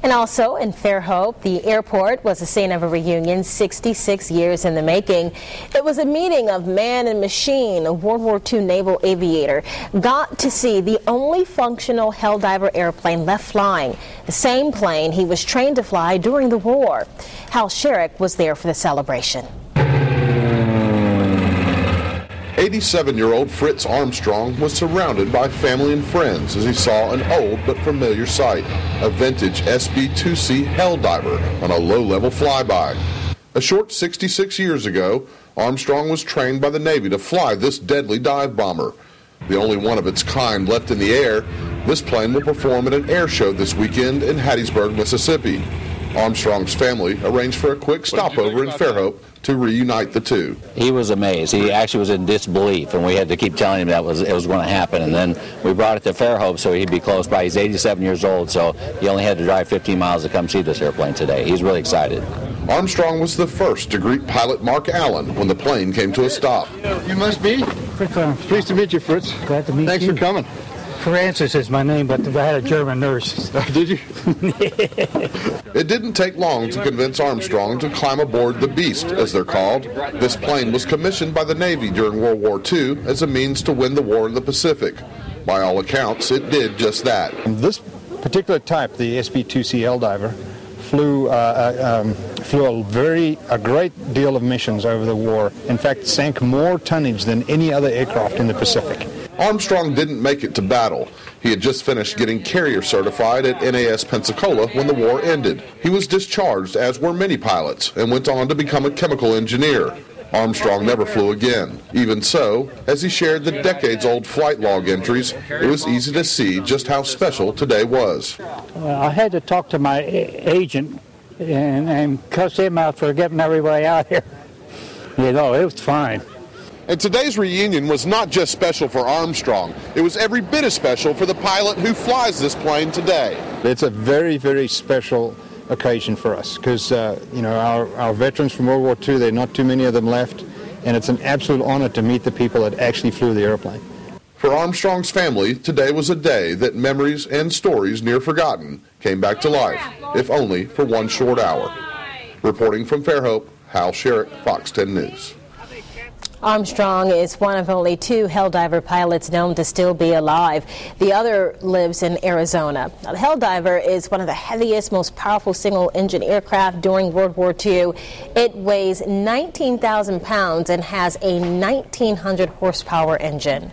And also in Fairhope, the airport was the scene of a reunion 66 years in the making. It was a meeting of man and machine. A World War II naval aviator got to see the only functional Helldiver airplane left flying, the same plane he was trained to fly during the war. Hal Sherrick was there for the celebration. 87-year-old Fritz Armstrong was surrounded by family and friends as he saw an old but familiar sight, a vintage SB-2C Helldiver on a low-level flyby. A short 66 years ago, Armstrong was trained by the Navy to fly this deadly dive bomber. The only one of its kind left in the air, this plane will perform at an air show this weekend in Hattiesburg, Mississippi. Armstrong's family arranged for a quick stopover in Fairhope to reunite the two. He was amazed. He actually was in disbelief, and we had to keep telling him that it was going to happen. And then we brought it to Fairhope so he'd be close by. He's 87 years old, so he only had to drive 15 miles to come see this airplane today. He's really excited. Armstrong was the first to greet pilot Mark Allen when the plane came to a stop. You must be? Pleased to meet you, Fritz. Glad to meet you. Thanks for coming. Francis is my name, but I had a German nurse. Did you? It didn't take long to convince Armstrong to climb aboard the Beast, as they're called. This plane was commissioned by the Navy during World War II as a means to win the war in the Pacific. By all accounts, it did just that. This particular type, the SB-2C Helldiver, flew a great deal of missions over the war. In fact, sank more tonnage than any other aircraft in the Pacific. Armstrong didn't make it to battle. He had just finished getting carrier certified at NAS Pensacola when the war ended. He was discharged, as were many pilots, and went on to become a chemical engineer. Armstrong never flew again. Even so, as he shared the decades-old flight log entries, it was easy to see just how special today was. I had to talk to my agent and cuss him out for getting everybody out here. You know, it was fine. And today's reunion was not just special for Armstrong. It was every bit as special for the pilot who flies this plane today. It's a very, very special occasion for us because, our veterans from World War II, there are not too many of them left, and it's an absolute honor to meet the people that actually flew the airplane. For Armstrong's family, today was a day that memories and stories near forgotten came back to life, if only for one short hour. Reporting from Fairhope, Hal Sherrick, Fox 10 News. Armstrong is one of only two Helldiver pilots known to still be alive. The other lives in Arizona. Now, the Helldiver is one of the heaviest, most powerful single-engine aircraft during World War II. It weighs 19,000 pounds and has a 1,900 horsepower engine.